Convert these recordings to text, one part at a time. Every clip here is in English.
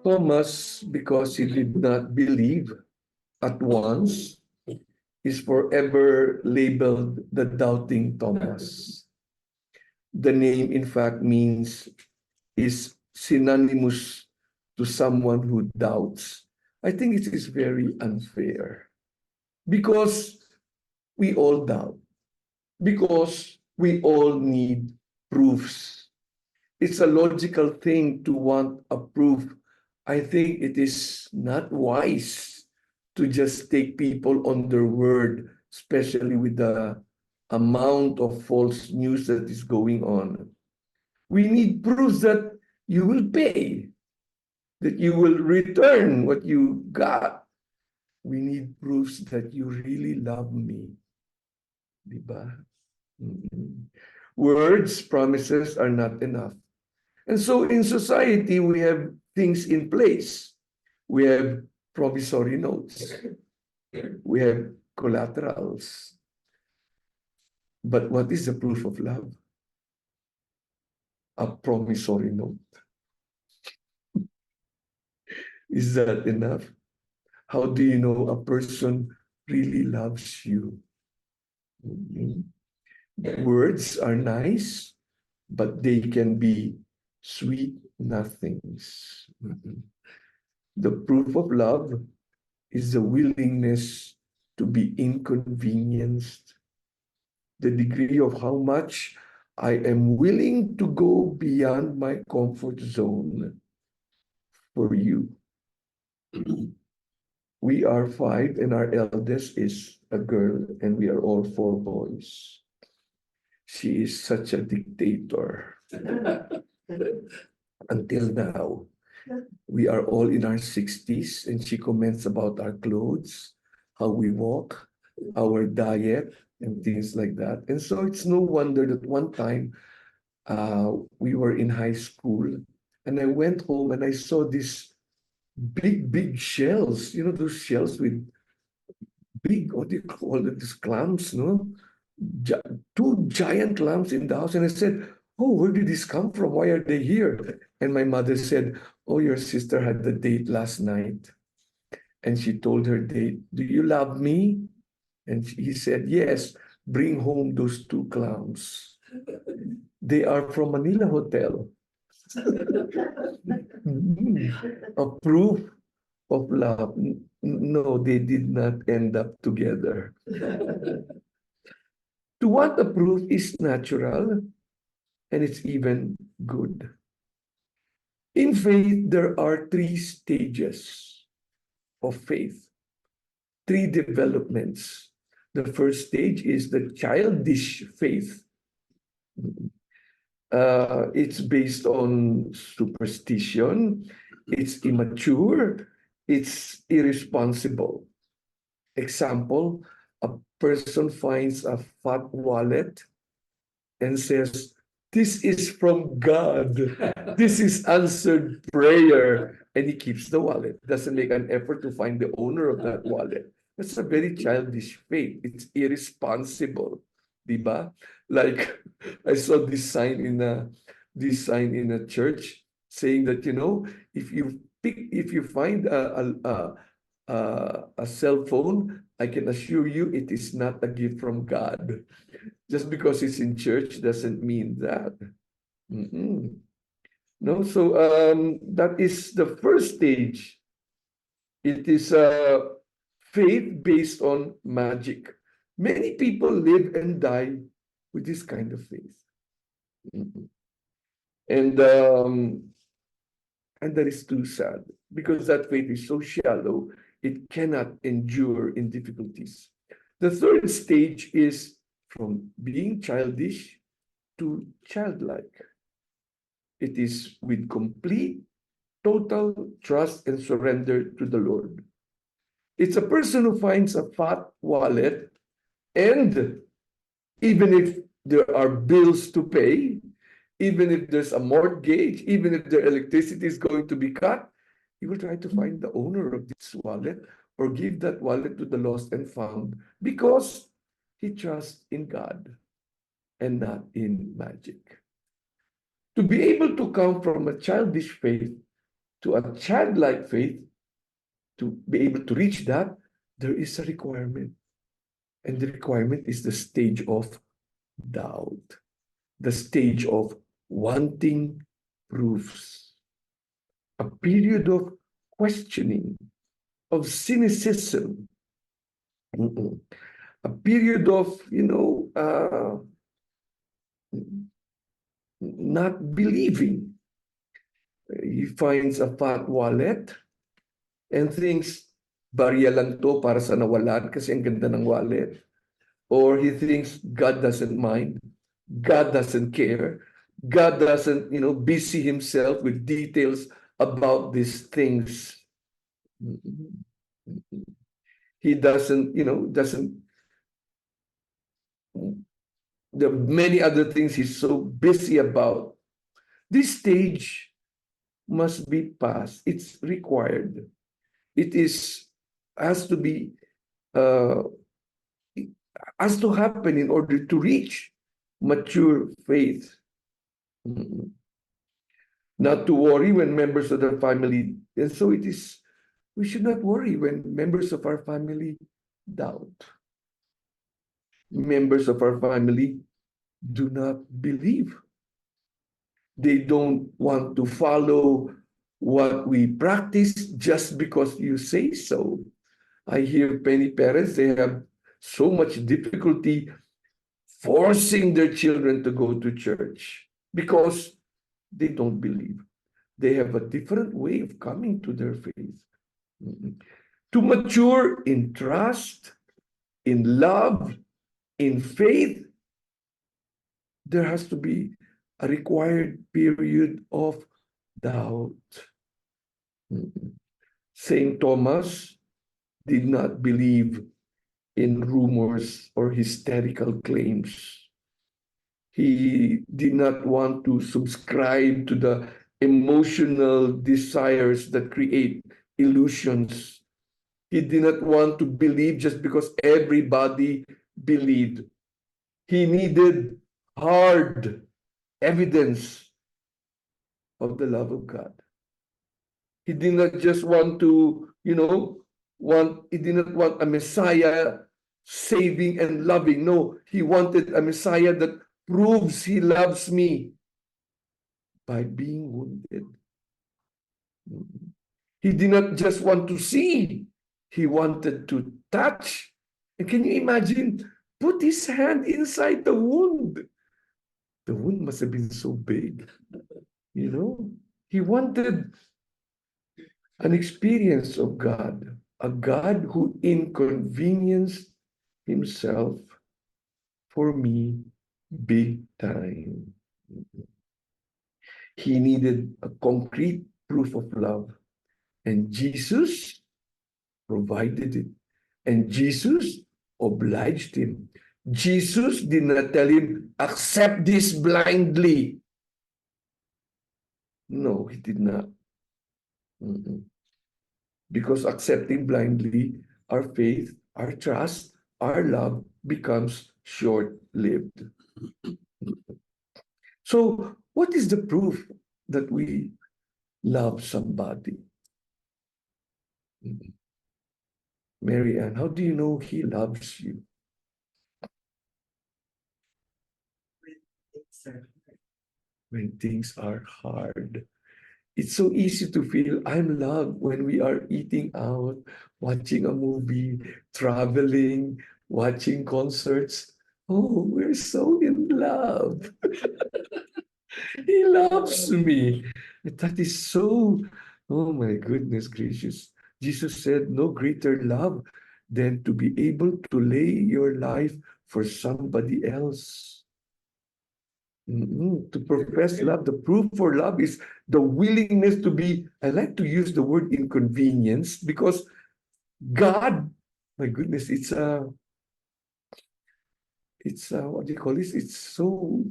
Thomas, because he did not believe at once, is forever labeled the doubting Thomas. The name, in fact, means is synonymous to someone who doubts. I think it is very unfair because we all doubt, because we all need proofs. It's a logical thing to want a proof. I think it is not wise to just take people on their word, especially with the amount of false news that is going on. We need proofs that you will pay, that you will return what you got. We need proofs that you really love me. Diba? Words, promises are not enough. And so in society, we have things in place. We have promissory notes. We have collaterals. But what is the proof of love? A promissory note. Is that enough? How do you know a person really loves you? Words are nice, but they can be sweet nothings. The proof of love is the willingness to be inconvenienced, the degree of how much I am willing to go beyond my comfort zone for you. We are 5 and our eldest is a girl and we are all 4 boys. She is such a dictator. Until now, we are all in our 60s and she comments about our clothes, how we walk, our diet, and things like that. And so it's no wonder that one time we were in high school and I went home and I saw these big shells, you know, those shells with big, what do you call it, these clams, no? Two giant clams in the house. And I said, oh, where did this come from? Why are they here? And my mother said, oh, your sister had the date last night. And she told her date, do you love me? And he said, yes, bring home those 2 clams. They are from Manila Hotel. A proof of love. No, they did not end up together. To want a proof is natural and it's even good. In faith, there are 3 stages of faith, 3 developments. The first stage is the childish faith. It's based on superstition, it's immature, it's irresponsible. Example, a person finds a fat wallet and says, this is from God. This is answered prayer. And he keeps the wallet, doesn't make an effort to find the owner of that wallet. That's a very childish faith. It's irresponsible. Diba? Like I saw this sign in a church saying that, you know, if you find a cell phone, I can assure you it is not a gift from God. Just because it's in church doesn't mean that. No, so that is the first stage. It is faith based on magic. Many people live and die with this kind of faith. And that is too sad because that faith is so shallow, it cannot endure in difficulties. The third stage is from being childish to childlike. It is with complete, total trust and surrender to the Lord. It's a person who finds a fat wallet, and even if there are bills to pay, even if there's a mortgage, even if their electricity is going to be cut, he will try to find the owner of this wallet or give that wallet to the lost and found because he trusts in God and not in magic. To be able to come from a childish faith to a childlike faith, to be able to reach that, there is a requirement. And the requirement is the stage of doubt, the stage of wanting proofs, a period of questioning, of cynicism, a period of, not believing. He finds a fat wallet and thinks, barya lang to para sa nawalan kasi ang ganda ng wallet. Or he thinks God doesn't mind, God doesn't care, God doesn't, busy himself with details about these things. He doesn't, there are many other things he's so busy about. This stage must be passed. It's required. It has to be, has to happen in order to reach mature faith. Not to worry when members of the family, and so it is, we should not worry when members of our family doubt. Members of our family do not believe. They don't want to follow what we practice just because you say so. I hear many parents, they have so much difficulty forcing their children to go to church because they don't believe. They have a different way of coming to their faith. To mature in trust, in love, in faith, there has to be a required period of doubt. Saint Thomas did not believe in rumors or hysterical claims. He did not want to subscribe to the emotional desires that create illusions. He did not want to believe just because everybody believed. He needed hard evidence of the love of God. He did not just want to, he did not want a Messiah saving and loving. No, he wanted a Messiah that proves he loves me by being wounded. He did not just want to see, he wanted to touch. And can you imagine? Put his hand inside the wound. The wound must have been so big. He wanted an experience of God, a God who inconvenienced himself for me big time. He needed a concrete proof of love, and Jesus provided it. And Jesus obliged him. Jesus did not tell him, accept this blindly. No, he did not. Because accepting blindly, our faith, our trust, our love becomes short-lived. So, what is the proof that we love somebody? Mary Ann, how do you know he loves you? When things are hard. It's so easy to feel I'm loved when we are eating out, watching a movie, traveling, watching concerts. Oh, we're so in love. He loves me. That is so, oh my goodness gracious. Jesus said, no greater love than to be able to lay your life for somebody else. To profess love, the proof for love is the willingness to be, I like to use the word inconvenience because God, my goodness, it's what do you call this? It's so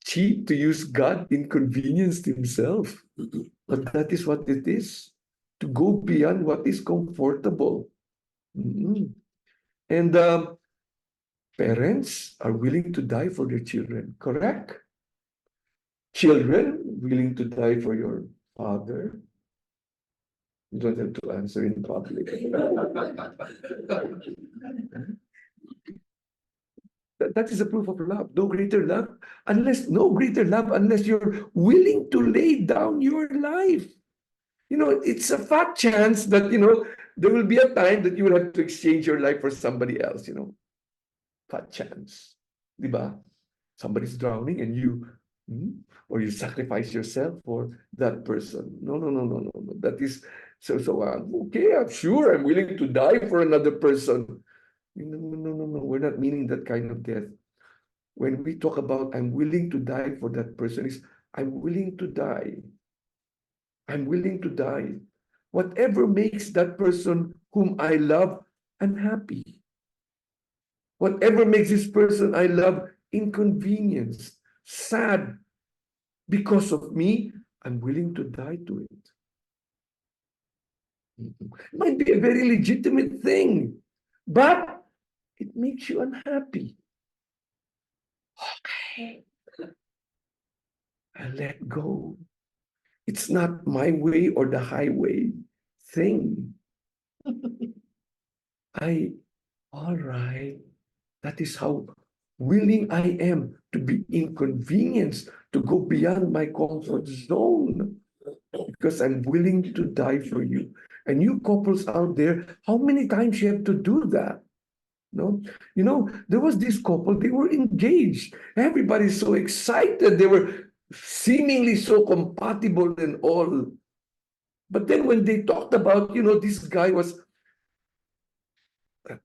cheap to use God inconvenienced himself. But that is what it is, to go beyond what is comfortable. And parents are willing to die for their children, correct? Children, willing to die for your father. You don't have to answer in public. That is a proof of love. No greater love, unless you're willing to lay down your life. It's a fat chance that, there will be a time that you will have to exchange your life for somebody else, Fat chance. Diba? Somebody's drowning and or you sacrifice yourself for that person. No, no, no, no, no, no. That is okay, I'm sure I'm willing to die for another person. No, no, no, no, no. We're not meaning that kind of death. When we talk about I'm willing to die for that person, is I'm willing to die. I'm willing to die. Whatever makes that person whom I love unhappy. Whatever makes this person I love inconvenienced, sad because of me, I'm willing to die to it. It might be a very legitimate thing, but it makes you unhappy. Okay. I let go. It's not my way or the highway thing. All right. That is how willing I am to be inconvenienced, to go beyond my comfort zone, because I'm willing to die for you. And you couples out there, how many times you have to do that? No, there was this couple, they were engaged. Everybody's so excited. They were seemingly so compatible and all. But then when they talked about, this guy was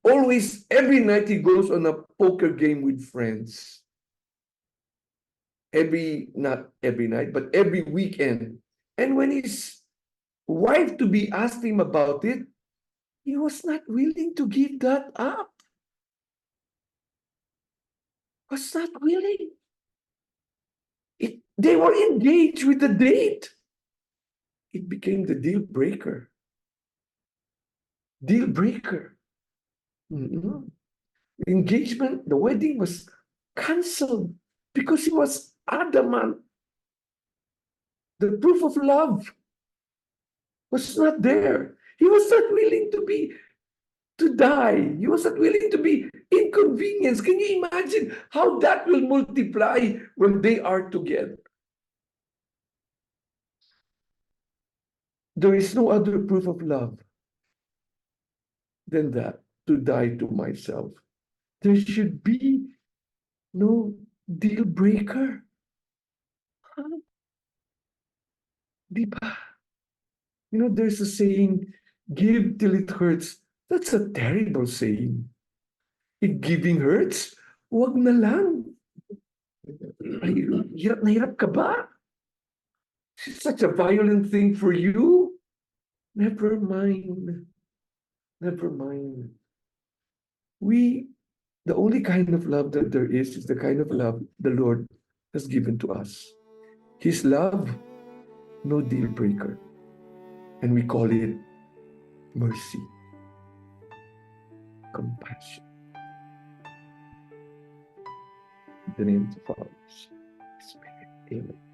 always, every night he goes on a poker game with friends. Not every night, but every weekend. And when his wife to be asked him about it, he was not willing to give that up. Was not willing. They were engaged with the date. It became the deal breaker. Deal breaker. Engagement, the wedding was canceled because he was adamant. The proof of love was not there. He was not willing to die. He was not willing to be inconvenienced. Can you imagine how that will multiply when they are together? There is no other proof of love than that, to die to myself. There should be no deal breaker. Diba? There's a saying, give till it hurts. That's a terrible saying. If giving hurts, wag na lang. Ay, hirap na hirap ka ba? It's such a violent thing for you. Never mind. Never mind. The only kind of love that there is the kind of love the Lord has given to us. His love, no deal breaker. And we call it mercy, compassion. In the name of the Father, Spirit. Amen.